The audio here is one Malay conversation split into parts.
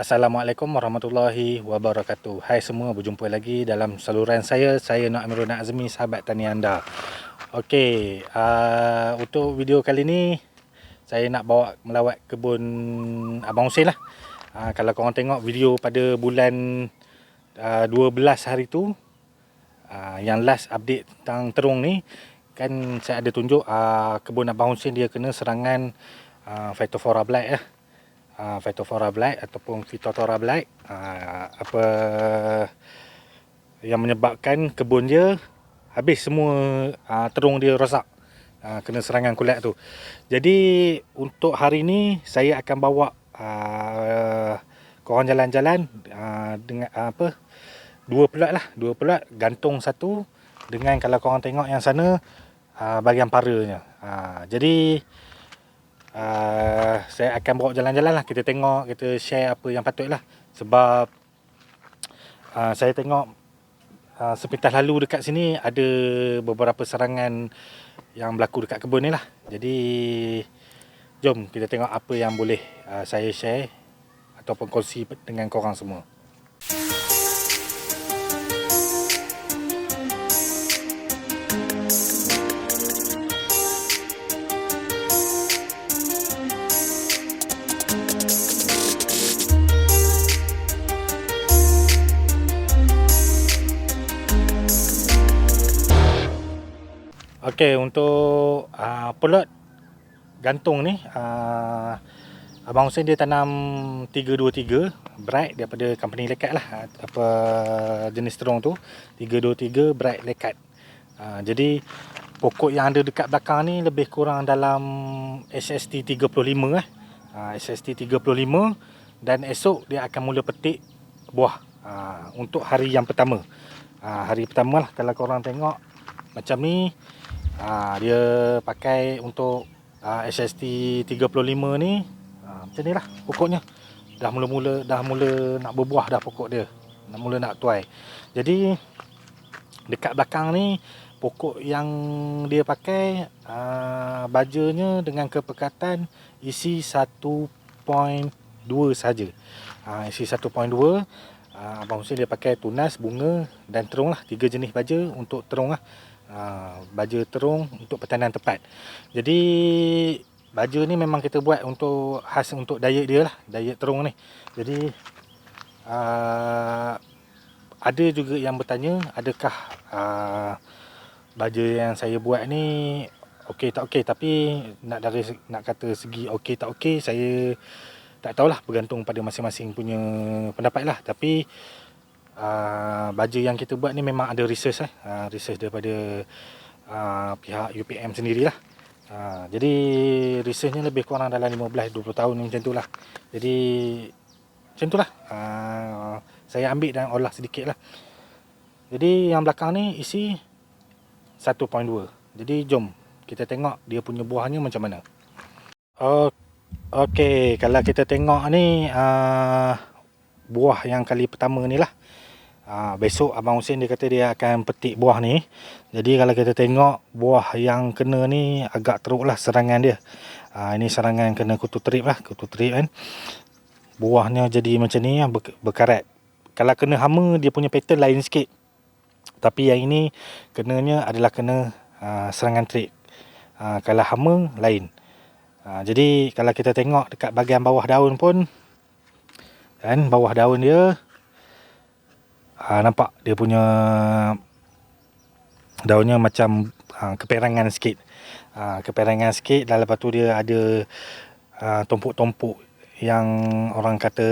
Assalamualaikum warahmatullahi wabarakatuh. Hai semua, berjumpa lagi dalam saluran saya Nak Amirul Azmi, sahabat tani anda. Okey, untuk video kali ni saya nak bawa melawat kebun Abang Hussein lah. Kalau korang tengok video pada bulan 12 hari tu, yang last update tentang terung ni, kan saya ada tunjuk kebun Abang Hussein dia kena serangan Phytophthora blight lah. Phytophthora blight ataupun Phytophthora blight, apa yang menyebabkan kebun dia habis semua, terung dia rosak, kena serangan kulat tu. Jadi untuk hari ni saya akan bawa korang jalan-jalan dengan dua plot gantung satu, dengan kalau korang tengok yang sana bahagian paranya. Jadi saya akan bawa jalan-jalan lah, kita tengok, kita share apa yang patut lah. Sebab saya tengok sepintas lalu dekat sini ada beberapa serangan yang berlaku dekat kebun ni lah. Jadi jom kita tengok apa yang boleh saya share ataupun kongsi dengan korang semua. Okey, untuk plot gantung ni, Abang Hussein dia tanam 323 Bright daripada company Lekat lah. Apa jenis terung tu 323 Bright Lekat. Jadi pokok yang ada dekat belakang ni lebih kurang dalam SST 35 SST 35, dan esok dia akan mula petik buah untuk hari yang pertama. Hari pertama lah, kalau korang tengok macam ni, dia pakai untuk SST 35 ni, macam ni lah pokoknya. Dah mula nak berbuah dah pokok dia, dah mula nak tuai. Jadi dekat belakang ni pokok yang dia pakai, bajanya dengan kepekatan isi 1.2 saja. Isi 1.2. Abang Hussein dia pakai tunas, bunga dan terung lah, 3 jenis baja untuk terung lah. Baja terung untuk pertanian tepat. Jadi baja ni memang kita buat untuk khas untuk diet dia lah, diet terung ni. Jadi ada juga yang bertanya, adakah baja yang saya buat ni okey tak okey. Tapi nak kata segi okey tak okey, saya tak tahulah, bergantung pada masing-masing punya pendapat lah. Tapi baja yang kita buat ni memang ada research research daripada pihak UPM sendirilah. Jadi researchnya lebih kurang dalam 15-20 tahun macam tu lah. Jadi macam tu lah, saya ambil dan olah sedikit lah. Jadi yang belakang ni isi 1.2. Jadi jom kita tengok dia punya buahnya macam mana. Okey, kalau kita tengok ni buah yang kali pertama ni lah. Besok Abang Hussein dia kata dia akan petik buah ni. Jadi kalau kita tengok buah yang kena ni agak teruk lah serangan dia. Ini serangan kena kutu trip lah, kutu trip kan. Buahnya jadi macam ni, berkarat. Kalau kena hama dia punya pattern lain sikit. Tapi yang ini kenanya adalah kena serangan trip. Kalau hama lain. Jadi kalau kita tengok dekat bahagian bawah daun pun, kan, bawah daun dia nampak dia punya daunnya macam keperangan sikit. Keperangan sikit, dan lepas tu dia ada tumpuk-tumpuk yang orang kata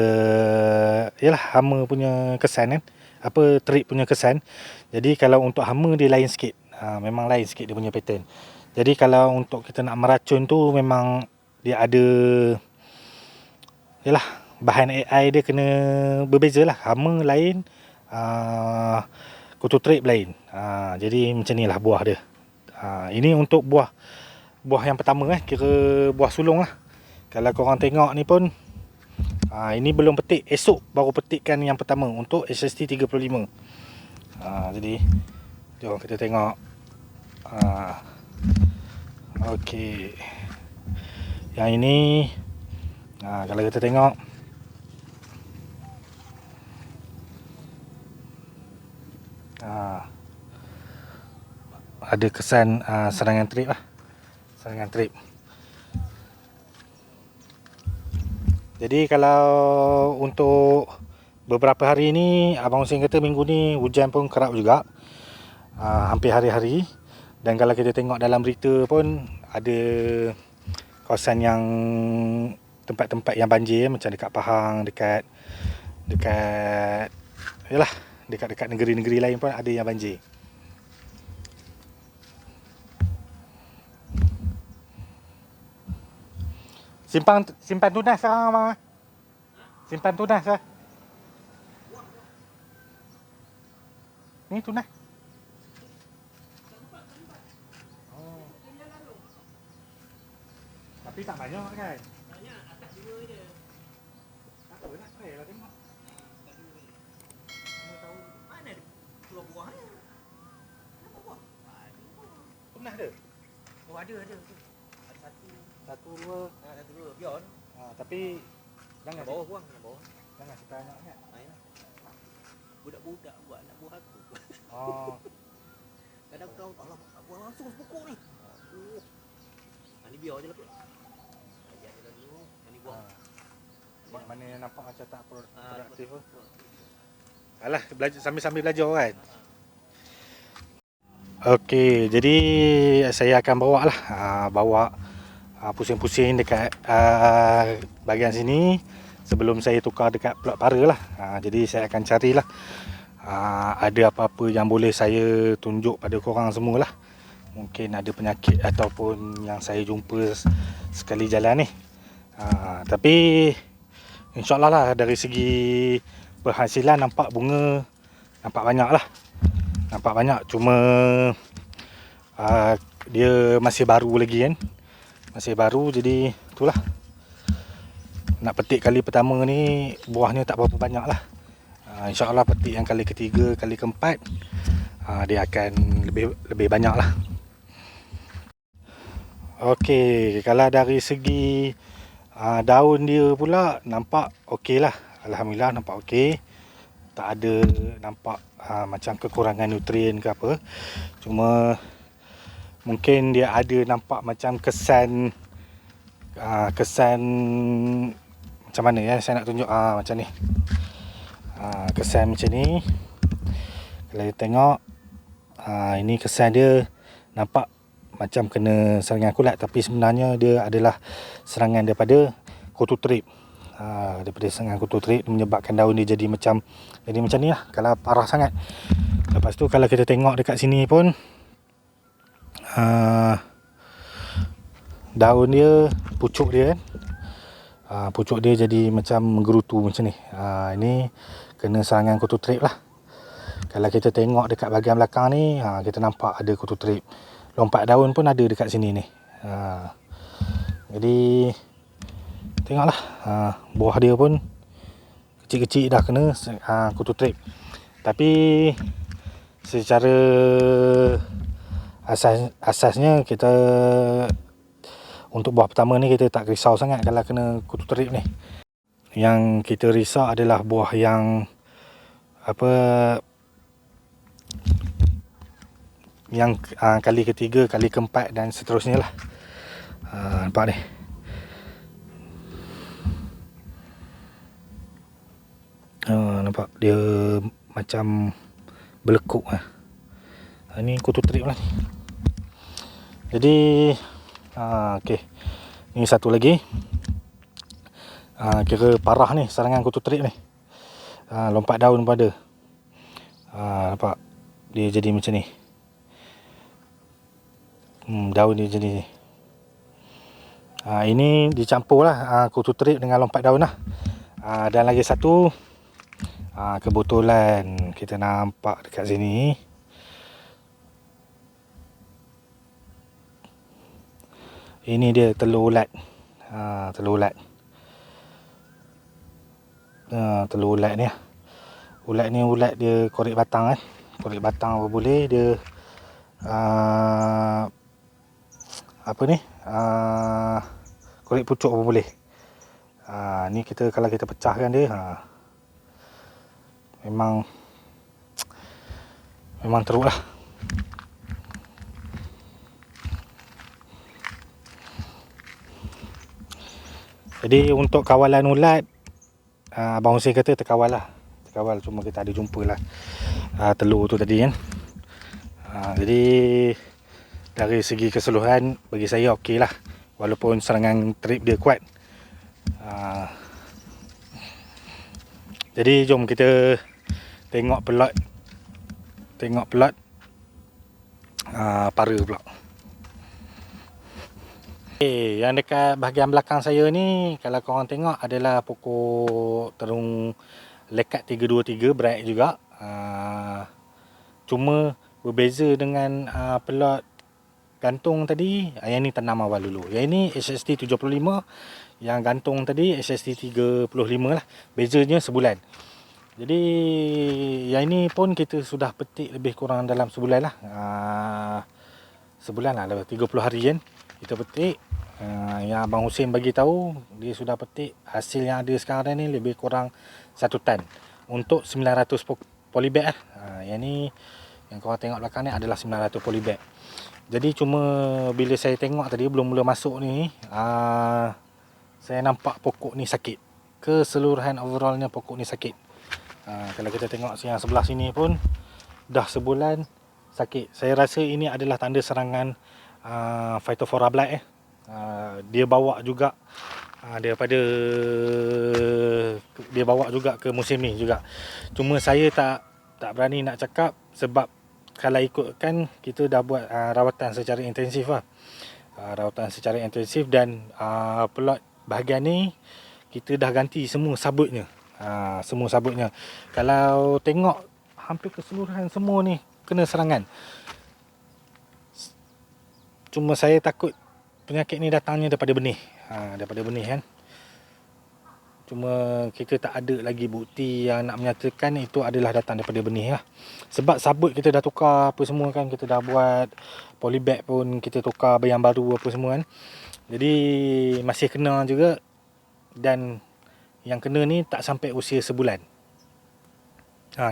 yalah hama punya kesan kan. Apa, trip punya kesan. Jadi kalau untuk hama dia lain sikit. Memang lain sikit dia punya pattern. Jadi kalau untuk kita nak meracun tu memang dia ada, yalah, bahan AI dia kena berbeza lah. Hama lain, kutu trip lain. Jadi macam ni lah buah dia. Ini untuk buah yang pertama kira buah sulung lah. Kalau korang tengok ni pun, ini belum petik, esok baru petikkan yang pertama untuk SST 35. Jadi jom kita tengok. Okey, yang ini kalau kita tengok Ada kesan serangan trip lah. Serangan trip. Jadi kalau untuk beberapa hari ni, Abang Hussein kata minggu ni hujan pun kerap juga, hampir hari-hari. Dan kalau kita tengok dalam berita pun ada kawasan yang tempat-tempat yang banjir, macam dekat Pahang, dekat yalah, dekat negeri-negeri lain pun ada yang banjir. Simpan tunas sekarang abang. Simpan tunas lah. Ni tunas. Oh. Tapi tak banyak kan? Banyak, atas 2 je. Tak apa nak try lah tengok. Mana tahu. Mana dia? Keluar buah ni. Kenapa buah? Tunas dia? Oh ada. Ada satu. Satu, dua. Satu dua. Biar. Tapi jangan bawah buang, bawah. Jangan simpan banyak kan? Main. Budak-budak buat nak buah aku. Oh. Kadang kau alam buah langsung pokok ni. Ni biar je lah kot. Ajak je dulu. Ni buang. Mana yang nampak macam tak produktif tu. Betul. Alah, belajar sambil belajar kan. Okey, jadi saya akan bawa pusing-pusing dekat bahagian sini sebelum saya tukar dekat plot para lah. Jadi saya akan carilah ada apa-apa yang boleh saya tunjuk pada korang semualah. Mungkin ada penyakit ataupun yang saya jumpa sekali jalan ni. Tapi InsyaAllah lah, dari segi penghasilan nampak bunga nampak banyak lah. Nampak banyak, cuma dia masih baru lagi kan. Masih baru, jadi itulah. Nak petik kali pertama ni buahnya tak berapa banyak lah. InsyaAllah petik yang kali ketiga, kali keempat dia akan lebih banyak lah. Okey, kalau dari segi daun dia pula nampak okey lah. Alhamdulillah nampak okey. Tak ada nampak macam kekurangan nutrien ke apa. Cuma mungkin dia ada nampak macam kesan macam mana ya, saya nak tunjuk macam ni. Kesan macam ni. Kalau kita tengok ini kesan dia nampak macam kena serangan kulat, tapi sebenarnya dia adalah serangan daripada kutu trip. Daripada serangan kutu trip menyebabkan daun dia jadi macam ni lah, kalau parah sangat. Lepas tu kalau kita tengok dekat sini pun daun dia, pucuk dia kan, pucuk dia jadi macam menggerutu macam ni. Ini kena serangan kutu trip lah. Kalau kita tengok dekat bahagian belakang ni, kita nampak ada kutu trip. Lompat daun pun ada dekat sini ni. Jadi tengoklah, buah dia pun kecil-kecil dah kena kutu trip. Tapi secara asasnya kita untuk buah pertama ni kita tak risau sangat kalau kena kutu trip ni. Yang kita risau adalah buah yang yang kali ketiga, kali keempat dan seterusnya lah. Nampak ni. Nampak dia macam belekuk lah. Ini kutu trip lah ni. Jadi okey. Ni satu lagi. Kira parah ni serangan kutu trip ni. Lompat daun pada. Nampak dia jadi macam ni. Daun dia jadi ni. Ini dicampur lah kutu trip dengan lompat daun lah. Dan lagi satu, kebetulan kita nampak dekat sini, ini dia telur ulat. Telur ulat. Telur ulat ni lah. Ulat ni ulat dia korek batang kan. Korek batang apa boleh, dia korek pucuk pun boleh. Ni kita kalau kita pecahkan dia, memang memang teruk lah. Jadi untuk kawalan ulat, Abang Hussein kata terkawal lah. Terkawal, cuma kita ada jumpa lah telur tu tadi kan. Jadi dari segi keseluruhan bagi saya okey lah, walaupun serangan trip dia kuat. Jadi jom kita tengok pelot para pula. Okay, yang dekat bahagian belakang saya ni, kalau korang tengok adalah pokok terung lekat 323 bright juga. Cuma berbeza dengan pelot gantung tadi, yang ni tanam awal dulu. Yang ini SST 75, yang gantung tadi SST 35 lah. Bezanya sebulan. Jadi yang ini pun kita sudah petik lebih kurang dalam sebulan lah. Sebulan lah, 30 hari kan kita petik. Yang Abang Hussein bagi tahu, dia sudah petik hasil yang ada sekarang ni lebih kurang 1 tan untuk 900 polybag lah. Yang ni yang korang tengok belakang ni adalah 900 polybag. Jadi cuma bila saya tengok tadi belum mula masuk ni, saya nampak pokok ni sakit. Keseluruhan overallnya pokok ni sakit. Kalau kita tengok yang sebelah sini pun dah sebulan sakit. Saya rasa ini adalah tanda serangan Phytophthora blight. Dia bawa juga dia bawa juga ke musim ni juga. Cuma saya tak berani nak cakap, sebab kalau ikutkan kita dah buat rawatan secara intensif lah. Rawatan secara intensif dan pelot bahagian ni kita dah ganti semua sabutnya. Semua sabutnya. Kalau tengok hampir keseluruhan semua ni kena serangan. Cuma saya takut penyakit ni datangnya daripada benih. Daripada benih kan. Cuma kita tak ada lagi bukti yang nak menyatakan itu adalah datang daripada benih lah. Sebab sabut kita dah tukar apa semua kan. Kita dah buat polybag pun kita tukar yang baru apa semua kan. Jadi masih kena juga. Dan yang kena ni tak sampai usia sebulan.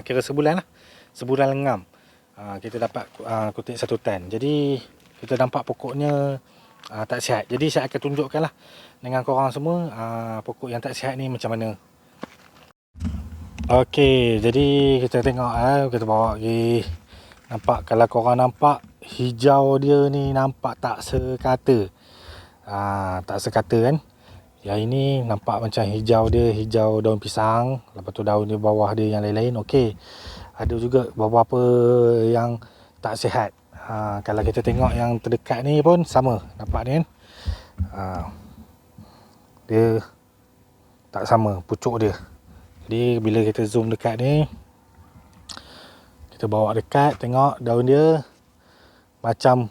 Kira sebulan lah. Sebulan lengam. Kita dapat kutip 1 tan. Jadi kita nampak pokoknya tak sihat. Jadi saya akan tunjukkan lah dengan korang semua pokok yang tak sihat ni macam mana. Okey, jadi kita tengok kita bawa pergi. Nampak, kalau korang nampak hijau dia ni nampak tak sekata. Tak sekata kan. Yang ini nampak macam hijau dia, hijau daun pisang. Lepas tu daun di bawah dia yang lain-lain okey. Ada juga beberapa yang tak sihat. Kalau kita tengok yang terdekat ni pun sama. Nampak ni kan. Dia tak sama pucuk dia. Jadi bila kita zoom dekat ni, kita bawa dekat, tengok daun dia macam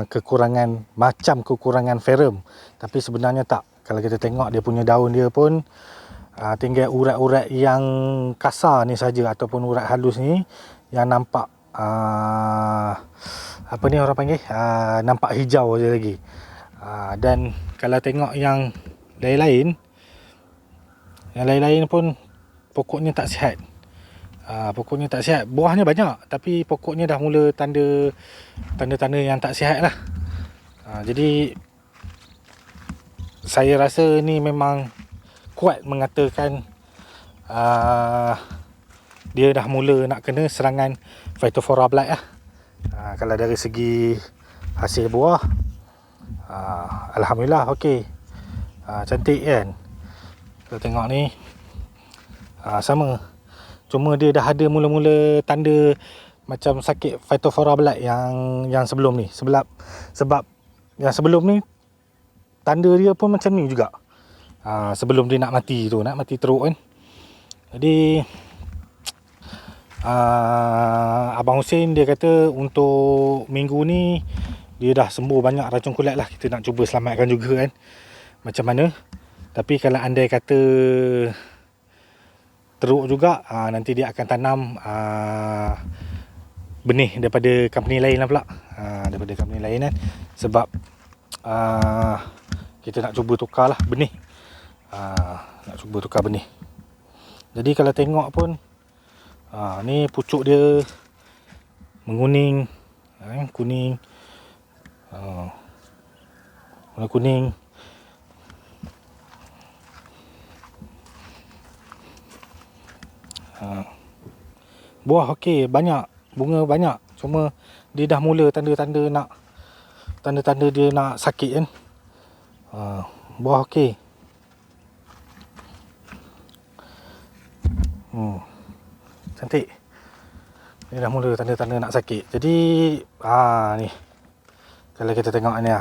kekurangan ferrum. Tapi sebenarnya tak. Kalau kita tengok dia punya daun dia pun tinggal urat-urat yang kasar ni saja, ataupun urat halus ni yang nampak apa ni orang panggil, nampak hijau je lagi. Dan kalau tengok yang lain-lain pun pokoknya tak sihat. Pokoknya tak sihat. Buahnya banyak tapi pokoknya dah mula tanda-tanda yang tak sihat lah. Jadi saya rasa ni memang kuat mengatakan dia dah mula nak kena serangan Phytophthora blight lah. Kalau dari segi hasil buah, alhamdulillah okey. Cantik kan. Kita tengok ni sama. Cuma dia dah ada mula-mula tanda macam sakit Phytophthora blight yang sebelum ni. Sebab yang sebelum ni tanda dia pun macam ni juga. Sebelum dia nak mati tu, nak mati teruk kan. Jadi Abang Hussein dia kata untuk minggu ni dia dah sembuh banyak racun kulat lah. Kita nak cuba selamatkan juga kan, macam mana. Tapi kalau andai kata teruk juga, nanti dia akan tanam benih daripada company lain lah pula. Daripada company lain kan. Sebab kita nak cuba tukar lah benih. Nak cuba tukar benih. Jadi kalau tengok pun ni pucuk dia menguning, kuning, warna kuning. Buah okey, banyak, bunga banyak, cuma dia dah mula tanda-tanda dia nak sakit kan. Buah okey. Cantik. Dia dah mula tanda-tanda nak sakit. Jadi ni kalau kita tengok ni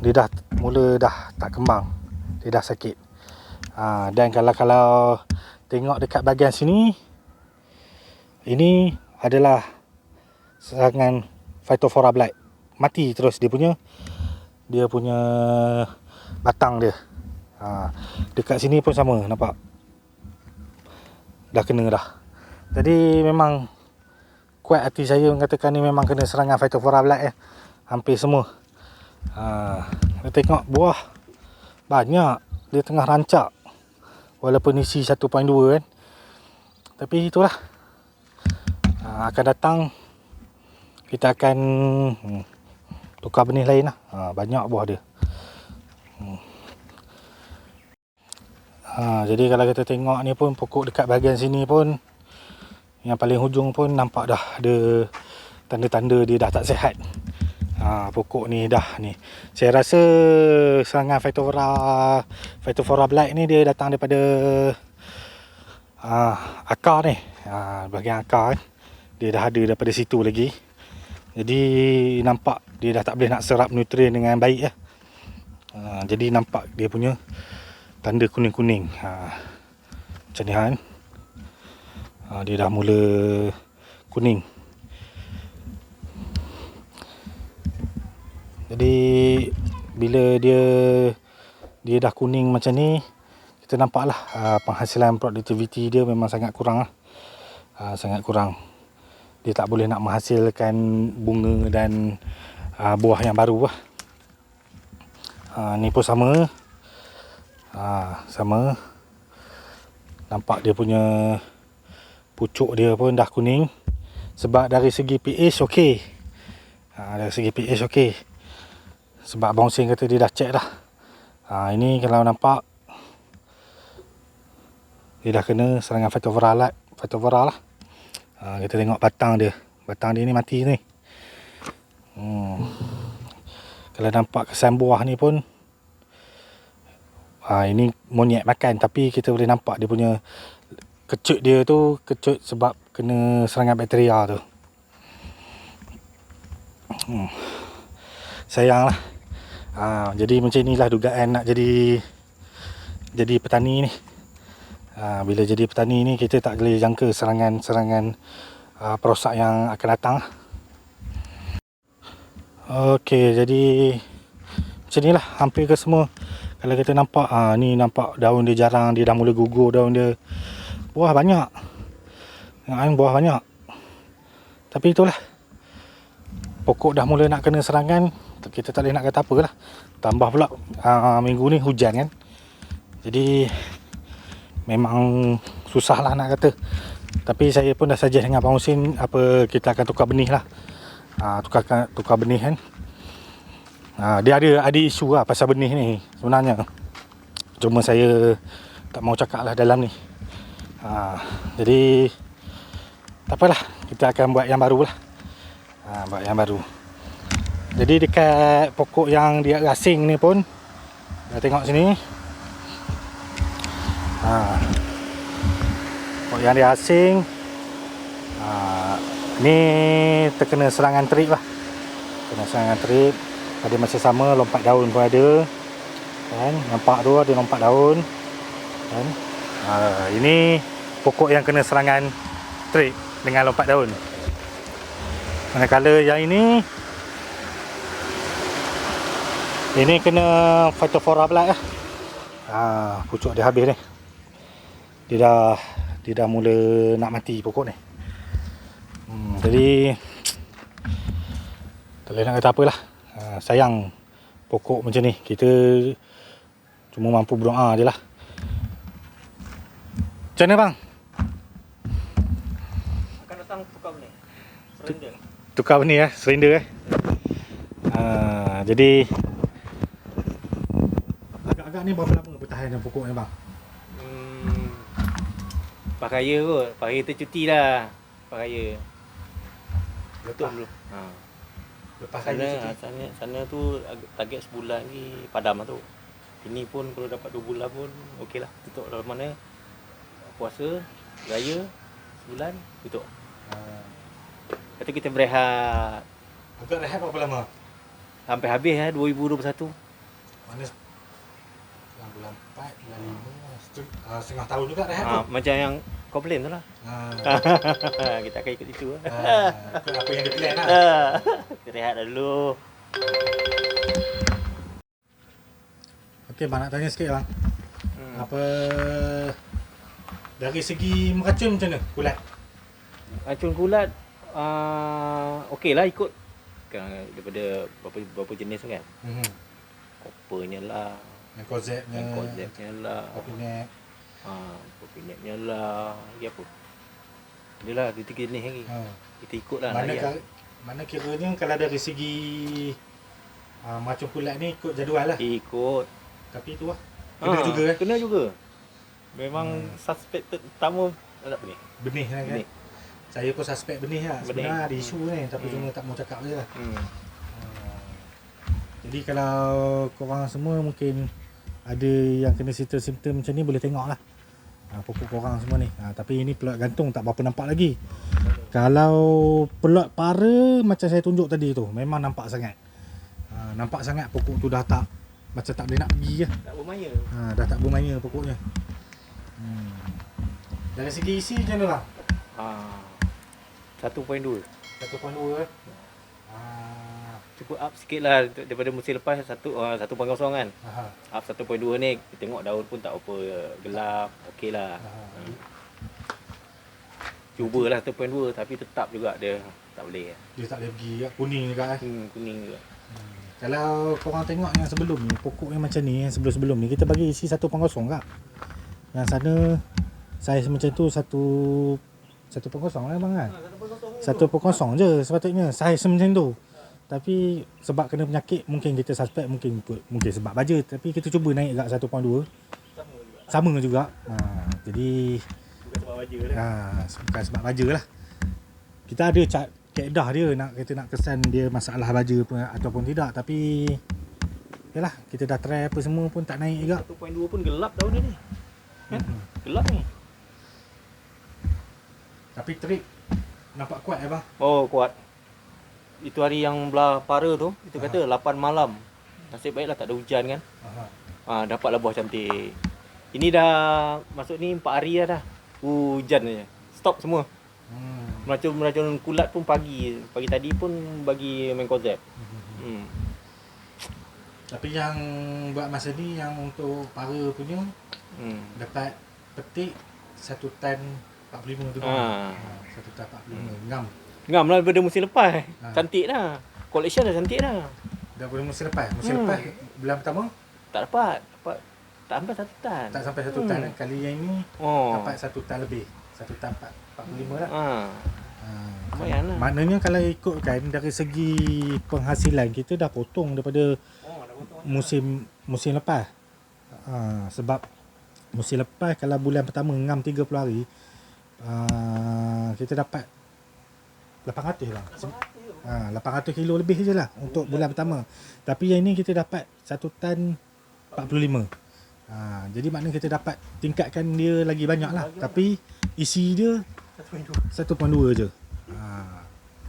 dia dah mula dah tak kembang, dia dah sakit. Dan kalau tengok dekat bahagian sini, ini adalah serangan Phytophthora blight. Mati terus dia punya batang dia. Dekat sini pun sama, nampak dah kena dah. Jadi memang kuat hati saya mengatakan ni memang kena serangan Phytophthora blight hampir semua. Kita tengok buah banyak, dia tengah rancak walaupun isi 1.2 kan. Tapi itulah, akan datang kita akan tukar benih lain lah. Banyak buah dia. Jadi kalau kita tengok ni pun, pokok dekat bahagian sini pun, yang paling hujung pun nampak dah ada tanda-tanda dia dah tak sihat. Pokok ni dah ni. Saya rasa serangan Phytophthora blight ni dia datang daripada akar ni. Bahagian akar kan, dia dah ada daripada situ lagi. Jadi nampak dia dah tak boleh nak serap nutrien dengan baik lah. Jadi nampak dia punya tanda kuning-kuning. Macam ni kan. Dia dah mula kuning. Jadi bila dia dah kuning macam ni, kita nampaklah penghasilan produktiviti dia memang sangat kurang lah. Sangat kurang. Dia tak boleh nak menghasilkan bunga dan buah yang baru lah. Ni pun sama. Sama. Nampak dia punya pucuk dia pun dah kuning. Sebab dari segi pH okey. Dari segi pH okey. Sebab Abang Hussein kata dia dah check dah. Ini kalau nampak dia dah kena serangan Phytophthora lah. Kita tengok batang dia. Batang dia ni mati ni. Kalau nampak kesan buah ni pun, ini monyet makan, tapi kita boleh nampak dia punya kecut dia tu, kecut sebab kena serangan bakteria tu. Sayang lah. Jadi macam inilah dugaan nak jadi petani ni. Bila jadi petani ni, kita tak boleh jangka serangan perosak yang akan datang. Okey, jadi macam ni lah hampir ke semua. Kalau kita nampak, ni nampak daun dia jarang, dia dah mula gugur daun dia. Buah banyak. Buah banyak. Tapi itulah, pokok dah mula nak kena serangan, kita tak boleh nak kata apa lah. Tambah pula minggu ni hujan kan. Jadi memang susah lah nak kata. Tapi saya pun dah suggest dengan Abang Hussein, kita akan tukar benih lah. Tukar benih kan. Dia ada isu lah pasal benih ni sebenarnya. Cuma saya tak mau cakap lah dalam ni. Jadi tak apalah, kita akan buat yang baru lah. Buat yang baru. Jadi dekat pokok yang dia asing ni pun, tengok sini. Pokok yang dia asing, ni terkena serangan trip lah. Kena serangan trip. Pada masa sama lompat daun pun ada kan, nampak tu ada lompat daun kan. Ini pokok yang kena serangan trip dengan lompat daun. Manakala yang ini kena Phytophthora blight lah. Pucuk dia habis ni. Dia dah mula nak mati pokok ni. Jadi tak boleh nak kata apalah. Sayang pokok macam ni. Kita cuma mampu berdoa je lah. Macam mana bang? belakang tukar ni. Surrender. Tukar ni silinder jadi agak-agak ni berapa lama bertahan pokok ni bang? Lepas raya kot. Lepas raya tu cuti dah. Lepas raya. Betul belum? Lepas Sana tu target sebulan lagi padam lah tu. Ini pun kalau dapat 2 bulan pun okey lah. Tutup dalam mana puasa, raya, sebulan, tutup. Lepas tu kita berehat. Agak rehat berapa lama? Sampai habis 2021. Mana bulan 4, bulan 5, setengah tahun juga rehat tu. Macam yang kau plan tu lah. Kita akan ikut itu. Apa yang dia plan lah. Kita rehat dulu. Okey bang, nak tanya sikit bang. Apa dari segi meracun macam mana kulat? Racun kulat okey lah ikut daripada berapa jenis kan. Coppernya lah, Mancozebnya lah, Popinetnya lah, lagi apa? Adalah 2-3 jenis lagi. Kita ikutlah. Mana kiranya kalau dari segi macam kulat ni ikut jadual lah. Ikut. Tapi tu lah. Kena juga kan? Kena juga. Memang suspected utama apa ni? Benih lah kan? Saya pun suspek benih lah. Sebenarnya ada isu ni, tapi cuma tak mau cakap je lah. Jadi kalau korang semua mungkin ada yang kena simptom macam ni, boleh tengok lah pokok korang semua ni. Tapi ini pelot gantung tak berapa nampak lagi. Kalau pelot para macam saya tunjuk tadi tu, memang nampak sangat. Nampak sangat pokok tu dah tak, macam tak boleh nak pergi lah. Tak bermaya. Dah tak bermaya pokoknya. Dari segi isi macam mana bang? 1.2. 1.2 Cukup up sikit lah daripada musim lepas 1.0 kan. Up 1.2 ni kita tengok daun pun tak apa gelap, okey lah. Cubalah 1.2 tapi tetap juga dia tak boleh. Dia tak boleh pergi kuning juga kuning juga. Kalau korang tengok yang sebelum ni, pokok yang macam ni, yang sebelum-sebelum ni kita bagi isi 1.0 kak. Yang sana saiz macam tu 1.0 lah bang kan. 1.0 je sepatutnya saiz macam tu. Tapi sebab kena penyakit mungkin kita suspect mungkin sebab baja, tapi kita cuba naik kat 1.2. Sama juga. Jadi bukan sebab baja lah. Bukan sebab baja lah. Kita ada kaedah dia kita nak kesan dia masalah baja pun ataupun tidak, tapi yalah kita dah try apa semua pun tak naik juga. 1.2 pun gelap tahun ni. Kan? Gelap ni. Tapi trik nampak kuat bang. Oh kuat. Itu hari yang belah para tu, itu kata 8 malam. Nasib baiklah tak ada hujan kan. Dapatlah buah cantik. Ini dah masuk ni 4 hari dah. Hujan je. Stop semua. Meracun kulat pun pagi tadi pun bagi Mancozeb. Tapi yang buat masa ni yang untuk para punya dapat petik 1 tan 45 tu. 1 tan 45 ngam lah daripada musim lepas. Cantik dah. Collection dah cantik dah. Daripada musim lepas. Musim lepas bulan pertama tak dapat. Tak sampai 1 tan. Tak sampai 1 tan. Kali yang ini dapat 1 tan lebih. 1 tan 45 lah. Lumayan lah. Maknanya kalau ikutkan dari segi penghasilan kita dah potong daripada musim lepas. Sebab musim lepas kalau bulan pertama ngam 30 hari kita dapat 800 lah. 800 kilo lebih je lah untuk bulan pertama. Tapi yang ni kita dapat 1 tan 45. Jadi maknanya kita dapat tingkatkan dia lagi banyak lah. Tapi isi dia 1.2 je.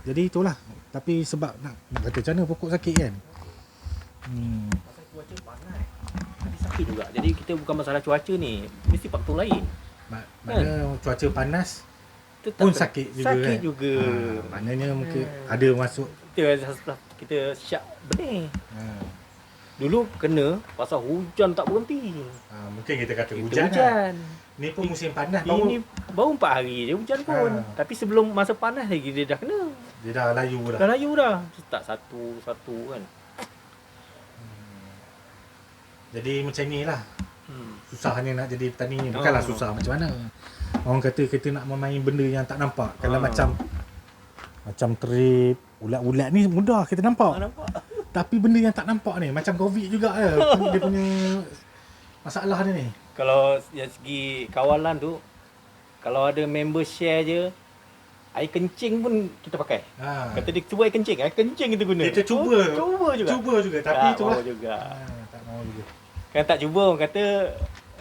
Jadi itulah. Tapi sebab nak kata macam mana pokok sakit kan. Pasal cuaca panas. Tapi sakit juga. Jadi kita bukan masalah cuaca ni, mesti faktor lain. Mana cuaca panas tetap pun sakit juga. Sakit kan? juga. Maknanya mungkin ada masuk. Kita syak benih. Dulu kena pasal hujan tak berhenti. Mungkin kita kata Kita hujan. Kan? Ni pun musim panas baru 4 hari je hujan pun. Tapi sebelum masa panas lagi dia dah kena. Dia dah layu dah. Dah layu dah. Tak satu kan. Jadi macam ni lah. Susahnya nak jadi petani ni. Bukanlah susah macam mana. Orang kata kita nak memain benda yang tak nampak. Kalau macam terip, ulat-ulat ni mudah kita nampak. Tapi benda yang tak nampak ni macam COVID juga dia punya masalah dia ni. Kalau dari segi kawalan tu, kalau ada member share je, air kencing pun kita pakai. Kata dia cuba air kencing kita guna. Kita cuba juga tapi tak itulah. mau juga. Tak mau juga. Kan tak cuba orang kata,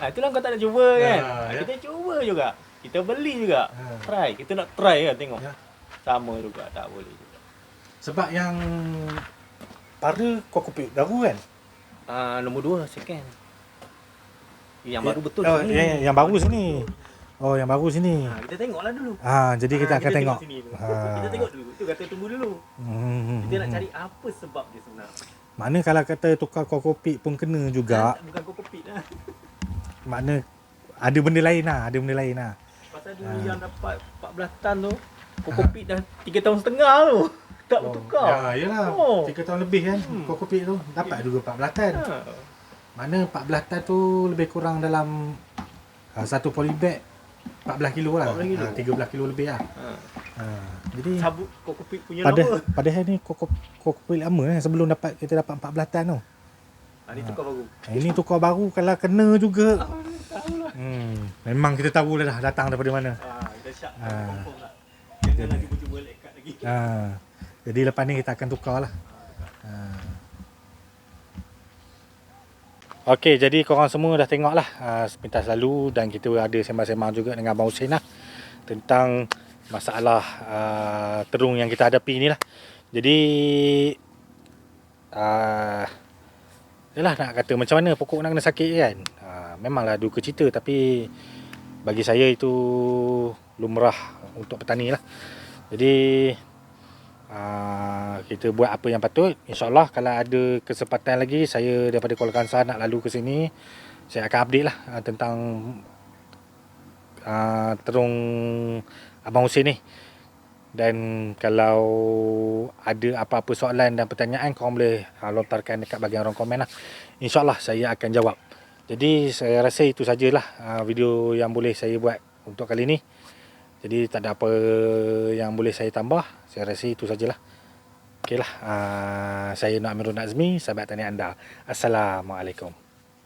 itulah kau tak nak cuba kan. Kita cuba juga. Kita beli juga. Try. Kita nak try kan tengok. Sama juga, tak boleh juga. Sebab yang para kokopit baru kan? Nombor 2 second. Yang baru betul yang baru sini. Oh, yang baru sini. Kita tengoklah dulu. Jadi kita akan tengok. Kita tengok dulu. Itu kata tunggu dulu. Kita nak cari apa sebab dia sebenarnya. Mana kalau kata tukar kokopit pun kena juga. Bukan kokopit lah. Makna ada benda lain lah. Pasal dulu yang dapat 14 tan tu, kokopit dah 3 tahun setengah tu. Tak bertukar. Yalah. 3 tahun lebih kan kokopit tu. Dapat juga 14 tan. Mana 14 tan tu lebih kurang dalam satu polybag 14 kilo lah. 13 kilo lebih lah. Jadi Sabut kokopit punya lama. Padahal ni kokopit lama sebelum kita dapat 14 tan tu. Ini tukar baru. Ini tukar baru kalau kena juga. Memang kita tahu dah datang daripada mana. Kita syak confirm lah. Janganlah cuba-cuba lekat lagi. Jadi lepas ni kita akan tukar lah. Okey, jadi korang semua dah tengok lah sepintas lalu dan kita ada sembang-sembang juga dengan Abang Hussein lah tentang masalah terung yang kita hadapi ni lah. Jadi yalah, nak kata macam mana pokok nak kena sakit kan. Memanglah duka cita, tapi bagi saya itu lumrah untuk petani lah. Jadi kita buat apa yang patut. InsyaAllah kalau ada kesempatan lagi, saya daripada Kuala Kangsar nak lalu ke sini, saya akan update lah tentang terung Abang Hussein ni. Dan kalau ada apa-apa soalan dan pertanyaan, korang boleh lontarkan dekat bahagian ruang komen lah. InsyaAllah saya akan jawab. Jadi saya rasa itu sajalah video yang boleh saya buat untuk kali ni. Jadi tak ada apa yang boleh saya tambah. Saya rasa itu sajalah. Okeylah, saya Nur Amirul Nazmi, sahabat tani anda. Assalamualaikum.